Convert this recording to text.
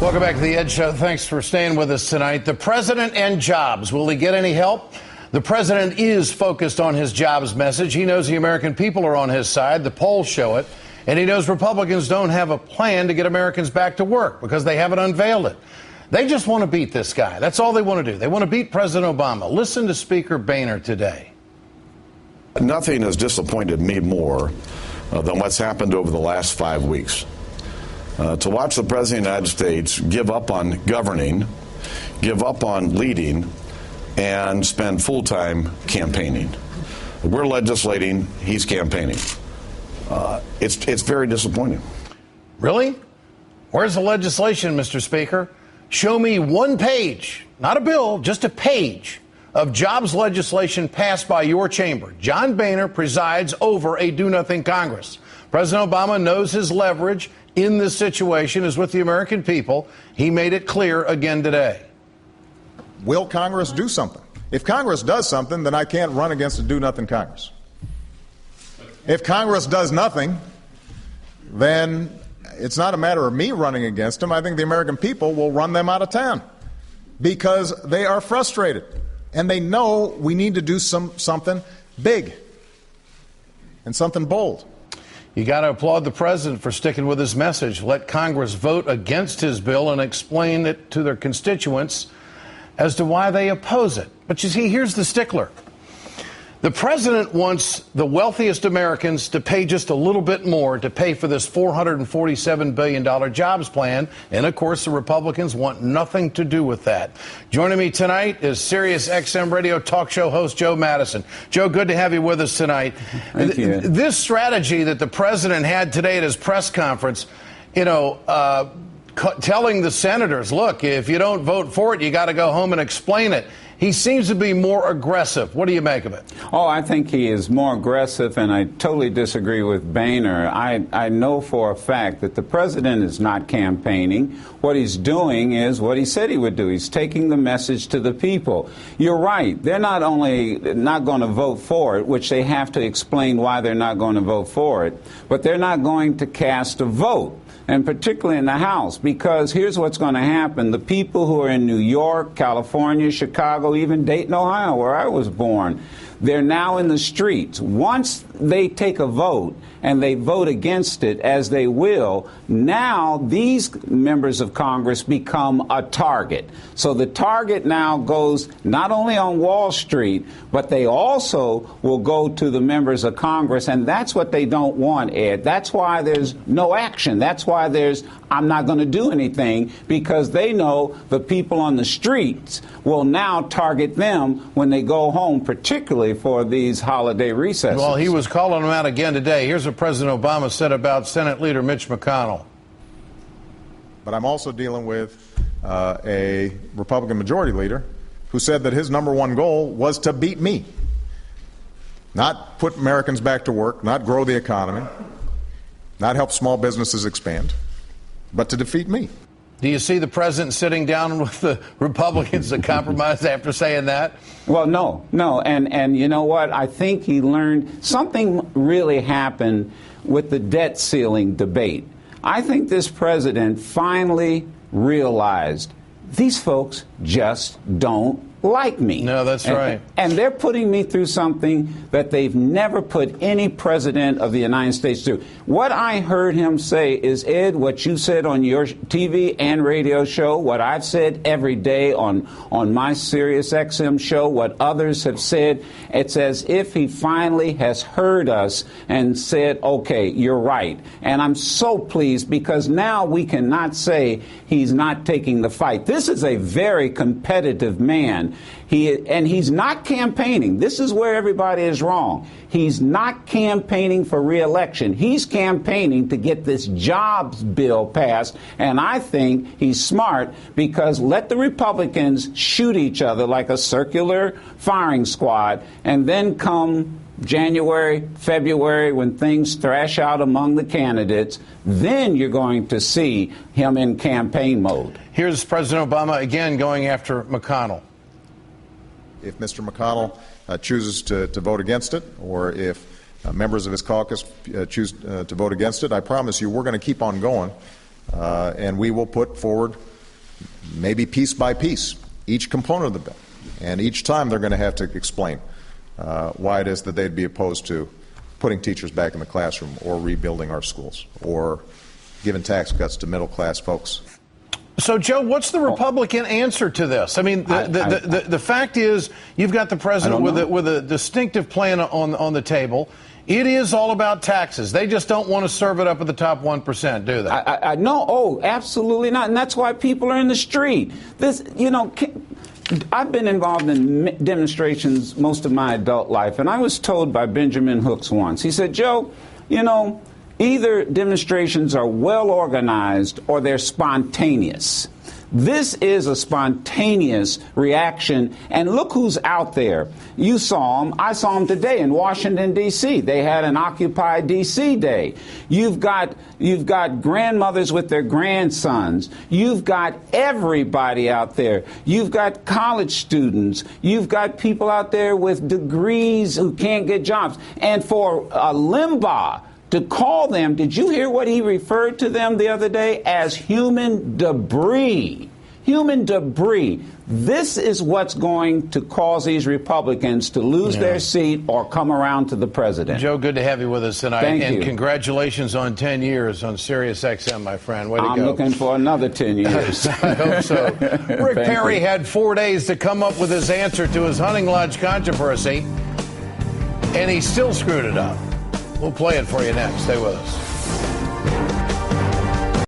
Welcome back to the Ed Show. Thanks for staying with us tonight. The president and jobs. Will he get any help? The president is focused on his jobs message. He knows the American people are on his side. The polls show it. And he knows Republicans don't have a plan to get Americans back to work because they haven't unveiled it. They just want to beat this guy. That's all they want to do. They want to beat President Obama. Listen to Speaker Boehner today. Nothing has disappointed me more than what's happened over the last 5 weeks. To watch the President of the United States give up on governing, give up on leading, and spend full-time campaigning. We're legislating, he's campaigning. It's very disappointing. Really? Where's the legislation, Mr. Speaker? Show me one page, not a bill, just a page of jobs legislation passed by your chamber. John Boehner presides over a do-nothing Congress. President Obama knows his leverage in this situation is with the American people. He made it clear again today. Will Congress do something? If Congress does something, then I can't run against a do-nothing Congress. If Congress does nothing, then it's not a matter of me running against them. I think the American people will run them out of town because they are frustrated and they know we need to do something big and something bold. You got to applaud the president for sticking with his message. Let Congress vote against his bill and explain it to their constituents as to why they oppose it. But you see, here's the stickler. The president wants the wealthiest Americans to pay just a little bit more to pay for this $447 billion jobs plan. And, of course, the Republicans want nothing to do with that. Joining me tonight is Sirius XM radio talk show host Joe Madison. Joe, good to have you with us tonight. Thank you. This strategy that the president had today at his press conference, telling the senators, look, if you don't vote for it, you got to go home and explain it. He seems to be more aggressive. What do you make of it? Oh, I think he is more aggressive, and I totally disagree with Boehner. I know for a fact that the president is not campaigning. What he's doing is what he said he would do. He's taking the message to the people. You're right. They're not only not going to vote for it, which they have to explain why they're not going to vote for it, but they're not going to cast a vote. And particularly in the House, because here's what's going to happen. The people who are in New York, California, Chicago, even Dayton, Ohio, where I was born, they're now in the streets. Once they take a vote and they vote against it, as they will, now these members of Congress become a target. So the target now goes not only on Wall Street, but they also will go to the members of Congress, and that's what they don't want, Ed. That's why there's no action. That's why there's, I'm not going to do anything, because they know the people on the streets will now target them when they go home, particularly for these holiday recesses. Well, he was calling them out again today. Here's what President Obama said about Senate Leader Mitch McConnell. But I'm also dealing with a Republican majority leader who said that his number one goal was to beat me, not put Americans back to work, not grow the economy, not help small businesses expand, but to defeat me. Do you see the president sitting down with the Republicans to compromise after saying that? Well, no. And you know what? I think he learned something really happened with the debt ceiling debate. I think this president finally realized these folks just don't like me. No, that's right. And they're putting me through something that they've never put any president of the United States through. What I heard him say is, Ed, what you said on your TV and radio show, what I've said every day on my Sirius XM show, what others have said, it's as if he finally has heard us and said, okay, you're right. And I'm so pleased, because now we cannot say he's not taking the fight. This is a very competitive man. He's not campaigning. This is where everybody is wrong. He's not campaigning for re-election. He's campaigning to get this jobs bill passed. And I think he's smart, because let the Republicans shoot each other like a circular firing squad, and then come January, February, when things thrash out among the candidates, then you're going to see him in campaign mode. Here's President Obama again going after McConnell. If Mr. McConnell chooses to vote against it, or if members of his caucus choose to vote against it, I promise you we're going to keep on going, and we will put forward maybe piece by piece, each component of the bill. And each time they're going to have to explain why it is that they'd be opposed to putting teachers back in the classroom or rebuilding our schools or giving tax cuts to middle-class folks. So, Joe, what's the Republican answer to this? I mean, the fact is you've got the president with a distinctive plan on the table. It is all about taxes. They just don't want to serve it up at the top 1%, do they? No, oh, absolutely not. And that's why people are in the street. I've been involved in demonstrations most of my adult life, and I was told by Benjamin Hooks once, he said, Joe, either demonstrations are well organized or they're spontaneous. This is a spontaneous reaction, and look who's out there. You saw them. I saw them today in Washington, D.C. They had an Occupy D.C. Day. You've got grandmothers with their grandsons. You've got everybody out there. You've got college students. You've got people out there with degrees who can't get jobs. And for Limbaugh to call them, did you hear what he referred to them the other day as human debris? Human debris. This is what's going to cause these Republicans to lose their seat or come around to the president. Joe, good to have you with us tonight. Thank and you. Congratulations on 10 years on Sirius XM, my friend. Way to go. I'm looking for another 10 years. I hope so. Rick Perry had 4 days to come up with his answer to his hunting lodge controversy, and he still screwed it up. We'll play it for you next. Stay with us.